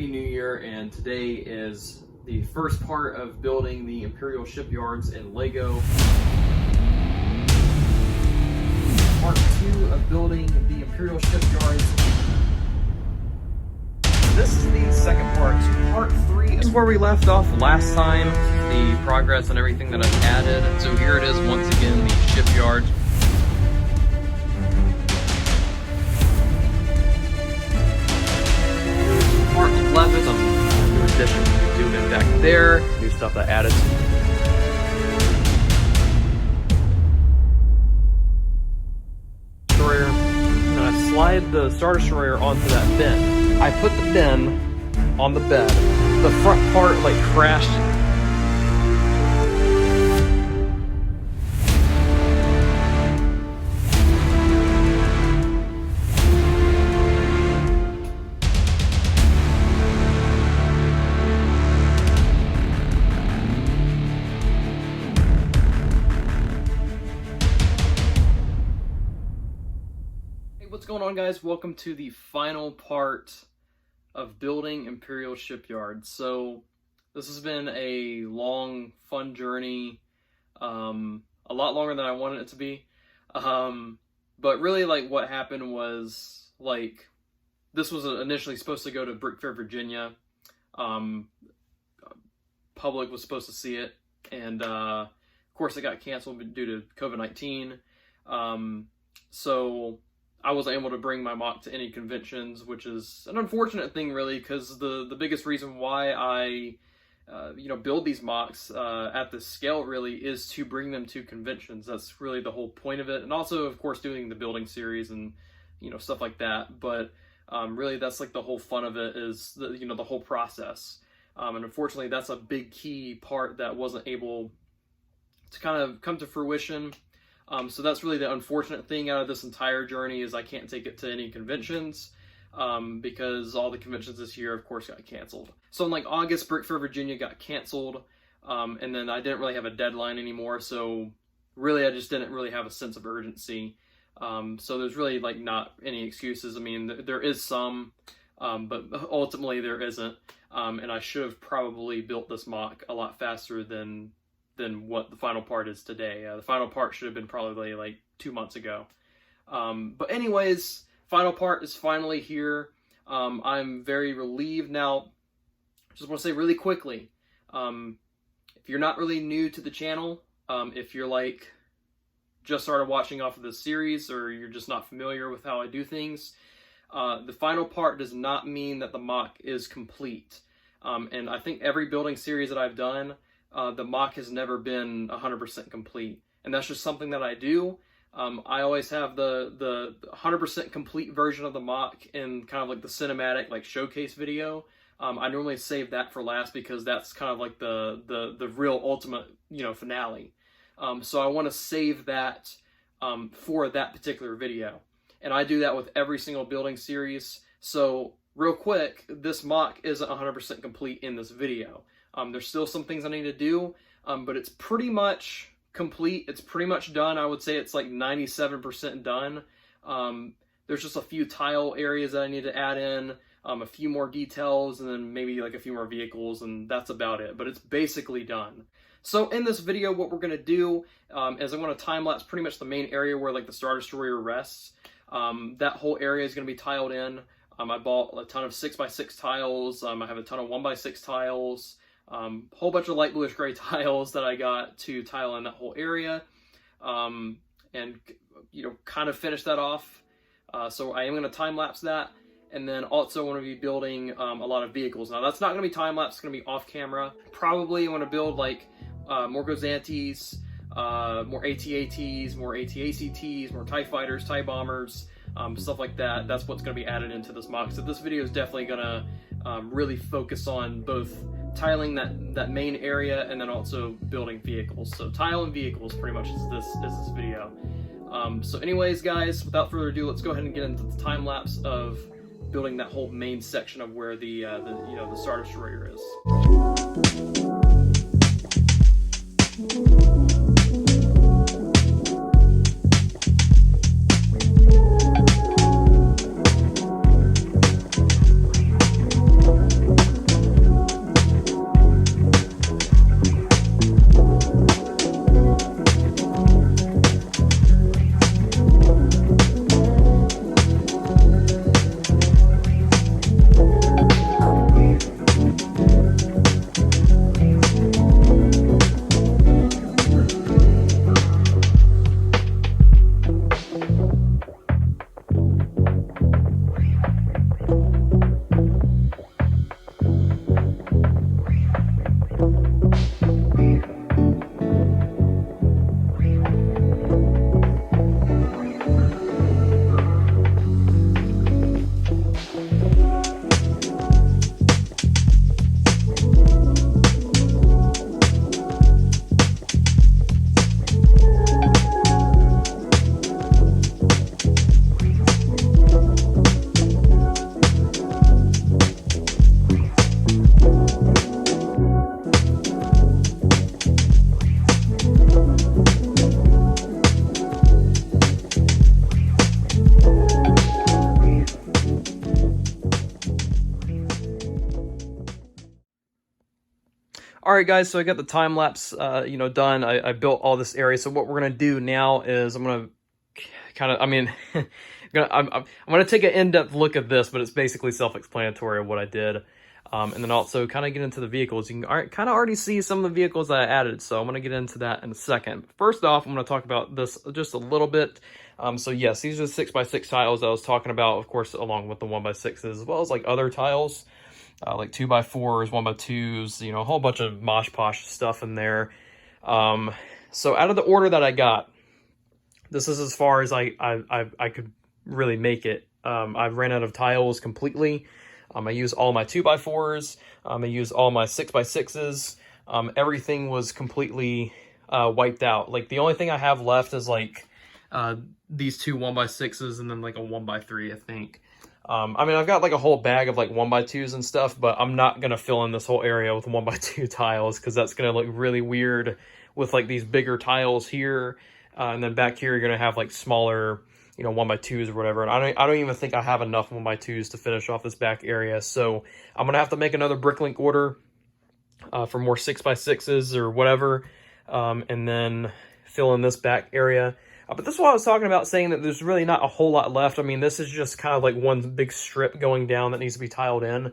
Happy New Year, and today is the first part of building the Imperial Shipyards in Lego. Part 2 of building the Imperial Shipyards. This is the second part. So part 3 is where we left off last time, the progress and everything that I've added. So here it is once again, the shipyard. Part 11, some new additions to zoom in back there, new stuff I added. Destroyer, and I slide the Star Destroyer onto that bin. I put the bin on the bed. The front part like crashed. What's going on, guys? Welcome to the final part of building Imperial Shipyards. So this has been a long, fun journey, a lot longer than I wanted it to be. But really, like, what happened was, like, this was initially supposed to go to Brick Fair, Virginia. Public was supposed to see it, and of course it got canceled due to COVID-19. So I wasn't able to bring my mock to any conventions, which is an unfortunate thing, really, because the biggest reason why I build these mocks at this scale really is to bring them to conventions. That's really the whole point of it, and also, of course, doing the building series and stuff like that. But really, that's like the whole fun of it, is the whole process. And unfortunately, that's a big key part that wasn't able to kind of come to fruition. So that's really the unfortunate thing out of this entire journey, is I can't take it to any conventions because all the conventions this year, of course, got canceled. So in like August, Brick Fair, Virginia got canceled, and then I didn't really have a deadline anymore. So really, I just didn't really have a sense of urgency. So there's really like not any excuses. I mean, there is some, but ultimately there isn't. And I should have probably built this mock a lot faster than what the final part is today. The final part should have been probably like 2 months ago. But anyways, final part is finally here. I'm very relieved. Now, just want to say really quickly, if you're not really new to the channel, if you're like just started watching off of this series, or you're just not familiar with how I do things, the final part does not mean that the mock is complete. And I think every building series that I've done, the mock has never been 100% complete, and that's just something that I do. I always have the 100% complete version of the mock in kind of like the cinematic, like, showcase video. I normally save that for last because that's kind of like the real ultimate finale. So I want to save that for that particular video, and I do that with every single building series. So real quick, this mock isn't 100% complete in this video. There's still some things I need to do, but it's pretty much complete. It's pretty much done. I would say it's like 97% done. There's just a few tile areas that I need to add in, a few more details, and then maybe like a few more vehicles, and that's about it. But it's basically done. So in this video, what we're going to do is I'm going to time-lapse pretty much the main area where like the Star Destroyer rests. That whole area is going to be tiled in. I bought a ton of 6x6 tiles. I have a ton of 1x6 tiles. Whole bunch of light bluish gray tiles that I got to tile in that whole area, and kind of finish that off. So I am going to time lapse that, and then also want to be building a lot of vehicles. Now that's not going to be time lapse; it's going to be off camera. Probably want to build like more Gozantes, more AT-ATs, more AT-ACTs, more TIE fighters, TIE bombers, stuff like that. That's what's going to be added into this mock. So this video is definitely going to really focus on both tiling that main area and then also building vehicles. So tile and vehicles pretty much is this video. So anyways, guys, without further ado, let's go ahead and get into the time lapse of building that whole main section of where the Star Destroyer is. All right, guys, so I got the time lapse, done. I built all this area. So what we're gonna do now is I'm gonna kind of, I'm gonna take an in-depth look at this, but it's basically self-explanatory of what I did. And then also kind of get into the vehicles. You can kind of already see some of the vehicles that I added, so I'm gonna get into that in a second. First off, I'm gonna talk about this just a little bit. So yes, these are the 6x6 tiles I was talking about, of course, along with the 1x6s, as well as like other tiles. Like 2x4s, 1x2s, a whole bunch of mosh posh stuff in there. So out of the order that I got, this is as far as I could really make it. I've ran out of tiles completely. I used all my 2x4s. I used all my 6x6s. Everything was completely wiped out. Like the only thing I have left is like these two 1x6s and then like a 1x3, I think. I've got like a whole bag of like 1x2s and stuff, but I'm not going to fill in this whole area with 1x2 tiles because that's going to look really weird with like these bigger tiles here. And then back here, you're going to have like smaller, 1x2s or whatever. And I don't even think I have enough 1x2s to finish off this back area. So I'm going to have to make another bricklink order for more 6x6s or whatever. And then fill in this back area. But this is what I was talking about, saying that there's really not a whole lot left. I mean, this is just kind of like one big strip going down that needs to be tiled in.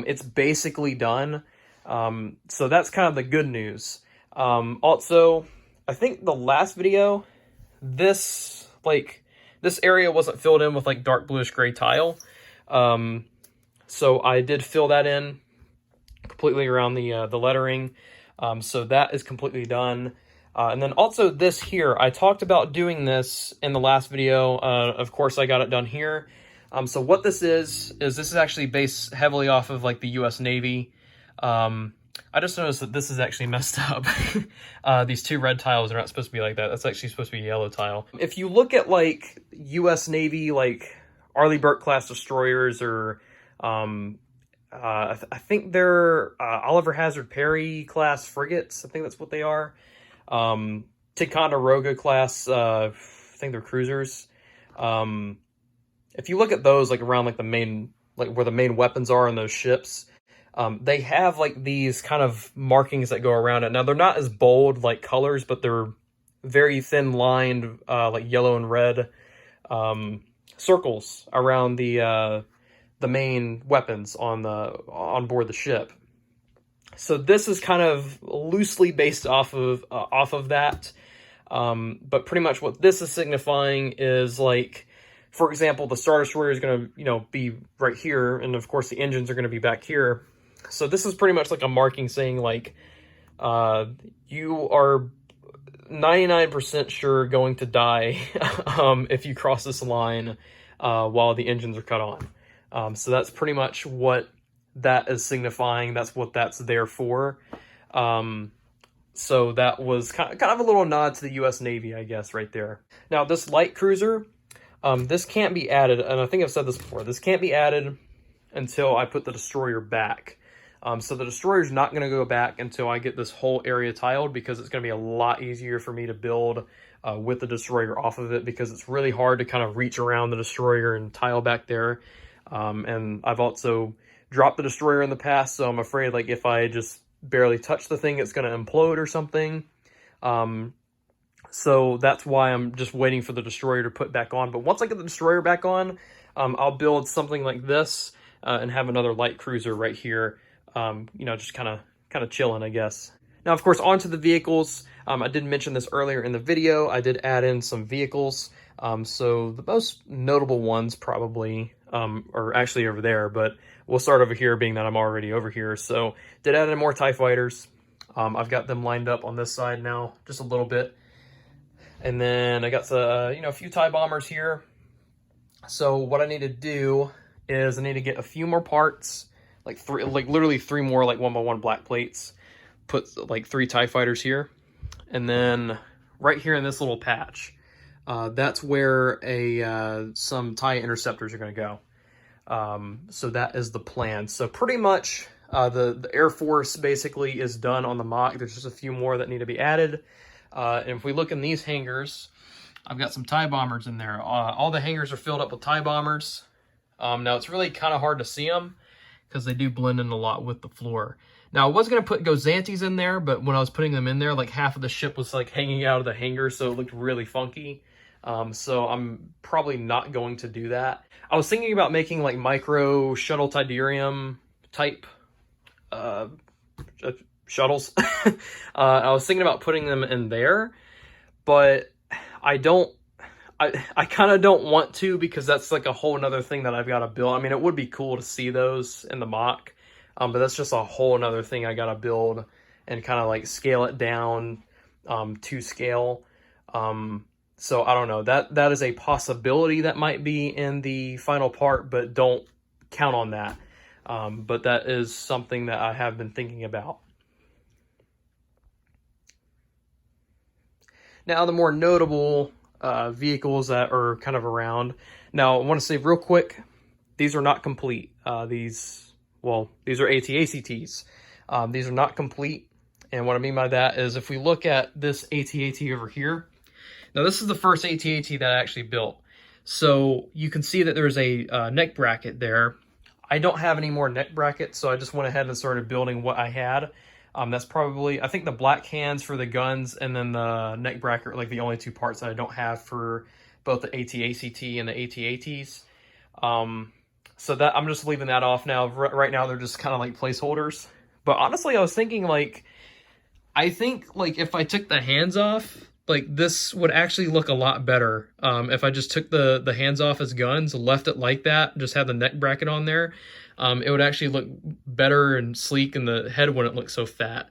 It's basically done. So that's kind of the good news. Also, I think the last video, this area wasn't filled in with like dark bluish gray tile. So I did fill that in completely around the lettering. So that is completely done. And then also this here, I talked about doing this in the last video. Of course, I got it done here. So what this is this is actually based heavily off of like the US Navy. I just noticed that this is actually messed up. These two red tiles are not supposed to be like that. That's actually supposed to be a yellow tile. If you look at like US Navy, like Arleigh Burke class destroyers, or I think they're Oliver Hazard Perry class frigates. I think that's what they are. Ticonderoga class, I think they're cruisers. If you look at those, like around like the main, like where the main weapons are in those ships, they have like these kind of markings that go around it. Now they're not as bold like colors, but they're very thin lined, like yellow and red, circles around the main weapons on board the ship. So this is kind of loosely based off of that. But pretty much what this is signifying is, like, for example, the Star Destroyer is going to, be right here. And of course the engines are going to be back here. So this is pretty much like a marking saying, like, you are 99% sure going to die if you cross this line while the engines are cut on. So that's pretty much what that is signifying. That's what that's there for. So that was kind of a little nod to the US Navy, I guess, right there. Now this light cruiser, this can't be added, and I think I've said this before, this can't be added until I put the destroyer back. So the destroyer's not going to go back until I get this whole area tiled, because it's going to be a lot easier for me to build with the destroyer off of it, because it's really hard to kind of reach around the destroyer and tile back there. And I've also dropped the destroyer in the past, so I'm afraid, like, if I just barely touch the thing, it's going to implode or something. So that's why I'm just waiting for the destroyer to put back on. But once I get the destroyer back on, I'll build something like this and have another light cruiser right here, just kind of chilling, I guess. Now, of course, onto the vehicles. I did mention this earlier in the video. I did add in some vehicles. So the most notable ones probably are actually over there, but we'll start over here, being that I'm already over here. So did add in more TIE fighters. I've got them lined up on this side now, just a little bit. And then I got a few TIE bombers here. So what I need to do is I need to get a few more parts, literally three more, like 1x1 black plates. Put like 3 TIE fighters here. And then right here in this little patch, that's where some TIE interceptors are going to go. So that is the plan. So pretty much the Air Force basically is done on the mock. There's just a few more that need to be added. And if we look in these hangars, I've got some TIE bombers in there. All the hangars are filled up with TIE bombers. Now it's really kind of hard to see them because they do blend in a lot with the floor. Now, I was going to put Gozantes in there, but when I was putting them in there, like half of the ship was like hanging out of the hanger, so it looked really funky. So I'm probably not going to do that. I was thinking about making like micro shuttle Tidarium type shuttles. I was thinking about putting them in there, but I kind of don't want to, because that's like a whole nother thing that I've got to build. I mean, it would be cool to see those in the mock, but that's just a whole nother thing I got to build and kind of like scale it down to scale. So I don't know, that is a possibility that might be in the final part, but don't count on that. But that is something that I have been thinking about. Now, the more notable vehicles that are kind of around. Now, I want to say real quick, these are not complete. These are AT-ACTs. These are not complete. And what I mean by that is, if we look at this AT-AT over here, now this is the first AT-AT that I actually built. So you can see that there's a neck bracket there. I don't have any more neck brackets, so I just went ahead and started building what I had. That's probably, I think the black hands for the guns and then the neck bracket are like the only two parts that I don't have for both the AT-ACT and the AT-ATs. So that, I'm just leaving that off now. Right now they're just kind of like placeholders. But honestly, I was thinking like, I think like if I took the hands off, like this would actually look a lot better. If I just took the hands off as guns, left it like that, just had the neck bracket on there. It would actually look better and sleek, and the head wouldn't look so fat.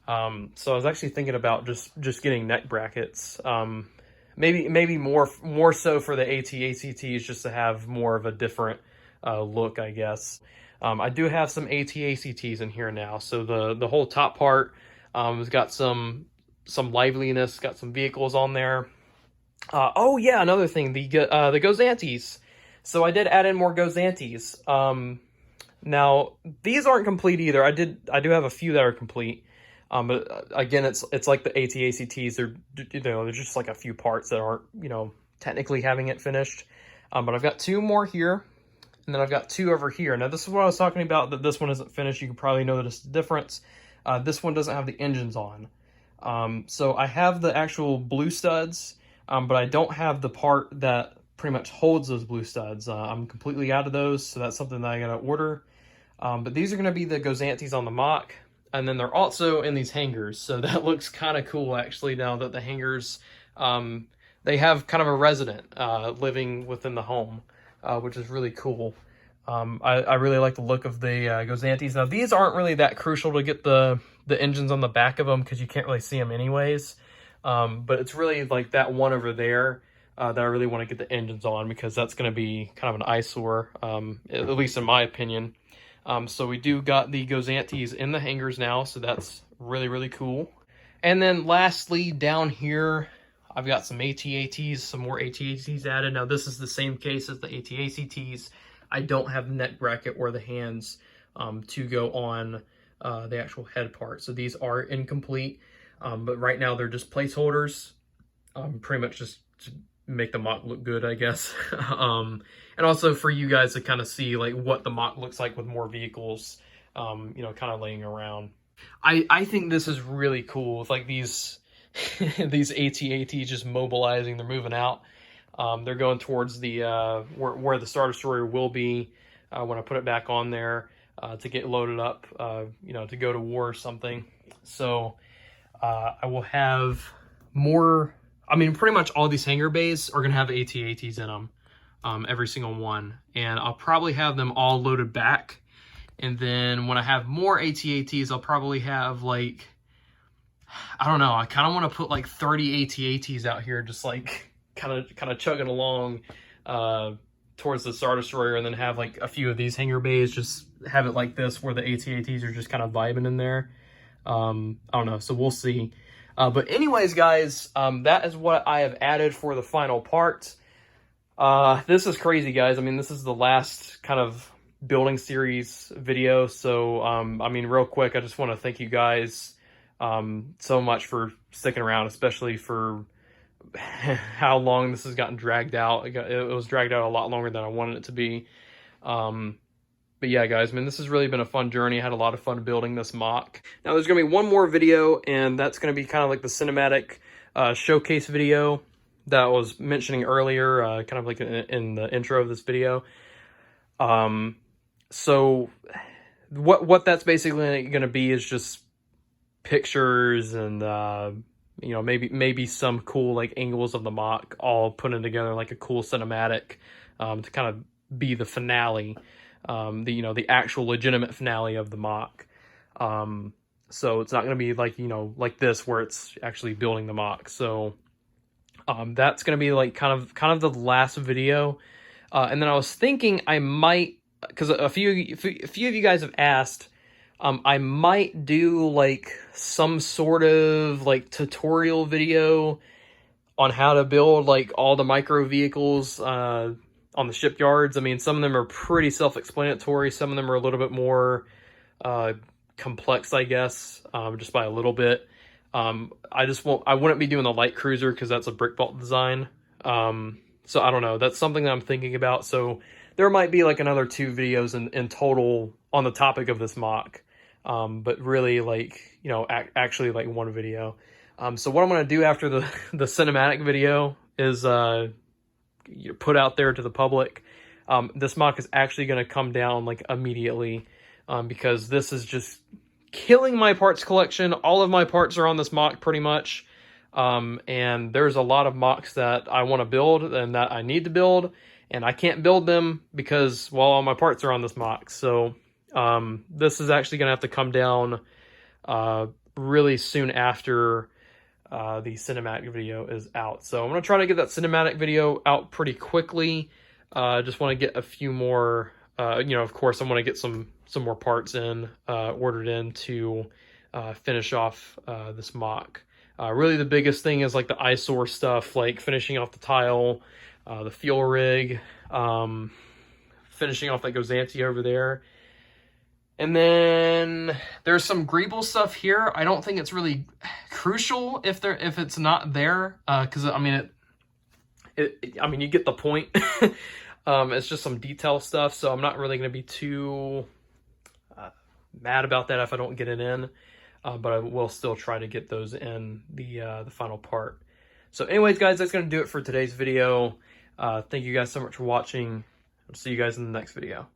So I was actually thinking about just getting neck brackets. Maybe more so for the AT-ACTs, just to have more of a different look, I guess. I do have some AT-ACTs in here now, so the whole top part has got some liveliness, got some vehicles on there. Oh yeah, another thing, the Gozantes. So I did add in more Gozantes. Now, these aren't complete either. I do have a few that are complete. But again, it's like the AT-ACTs. They're just like a few parts that aren't, technically having it finished. But I've got two more here, and then I've got two over here. Now, this is what I was talking about, that this one isn't finished. You can probably notice the difference. This one doesn't have the engines on. So I have the actual blue studs, but I don't have the part that pretty much holds those blue studs. I'm completely out of those, so that's something that I gotta order. But these are gonna be the Gozantes on the mock, and then they're also in these hangers, so that looks kind of cool actually, now that the hangers, they have kind of a resident living within the home, which is really cool. I really like the look of the Gozantes. Now, these aren't really that crucial to get the engines on the back of them, because you can't really see them anyways. But it's really like that one over there that I really want to get the engines on, because that's going to be kind of an eyesore, at least in my opinion. So we do got the Gozantes in the hangars now, so that's really, really cool. And then lastly, down here, I've got some AT-ATs, some more AT-ATs added. Now, this is the same case as the AT-ACTs. I don't have the neck bracket or the hands to go on the actual head part. So these are incomplete, but right now they're just placeholders, pretty much just to make the mock look good, I guess. And also for you guys to kind of see like what the mock looks like with more vehicles, kind of laying around. I think this is really cool with like these these AT-ATs just mobilizing. They're moving out. They're going towards the where the Star Destroyer will be when I put it back on there to get loaded up, to go to war or something. So I will have more. I mean, pretty much all these hangar bays are going to have AT-ATs in them, every single one. And I'll probably have them all loaded back. And then when I have more AT-ATs, I'll probably have like, I don't know, I kind of want to put like 30 AT-ATs out here, just like kind of chugging along towards the Star Destroyer, and then have like a few of these hangar bays, just have it like this where the AT-ATs are just kind of vibing in there. I don't know, so we'll see. But anyways, guys, that is what I have added for the final part. This is crazy, guys. I mean, this is the last kind of building series video. So, I mean, real quick, I just want to thank you guys so much for sticking around, especially for how long this has gotten dragged out. It was dragged out a lot longer than I wanted it to be. But yeah, guys, I mean, this has really been a fun journey. I had a lot of fun building this MOC. Now, there's going to be one more video, and that's going to be kind of like the cinematic showcase video that I was mentioning earlier, kind of like in the intro of this video. So what that's basically going to be is just pictures and you know, maybe some cool like angles of the MOC all put in together like a cool cinematic to kind of be the finale, the actual legitimate finale of the MOC. So it's not going to be like, like this where it's actually building the MOC. So that's going to be like kind of the last video. And then I was thinking I might, because a few of you guys have asked, I might do like some sort of like tutorial video on how to build like all the micro vehicles on the shipyards. I mean, some of them are pretty self-explanatory. Some of them are a little bit more complex, I guess, just by a little bit. I wouldn't be doing the light cruiser because that's a brick vault design. So I don't know. That's something that I'm thinking about. So there might be like another 2 videos in total on the topic of this MOC. But really like, actually like 1 video. So what I'm going to do after the cinematic video is, put out there to the public. This MOC is actually going to come down like immediately, because this is just killing my parts collection. All of my parts are on this MOC pretty much. And there's a lot of MOCs that I want to build and that I need to build, and I can't build them because, well, all my parts are on this MOC. So, this is actually going to have to come down, really soon after, the cinematic video is out. So I'm going to try to get that cinematic video out pretty quickly. Just want to get a few more, of course I want to get some more parts ordered in to, finish off, this MOC. Really the biggest thing is like the eyesore stuff, like finishing off the tile, the fuel rig, finishing off that Gozanti over there. And then there's some Greeble stuff here. I don't think it's really crucial if it's not there, because I mean you get the point. It's just some detail stuff, so I'm not really going to be too mad about that if I don't get it in. But I will still try to get those in the final part. So anyways, guys, that's going to do it for today's video. Thank you guys so much for watching. I'll see you guys in the next video.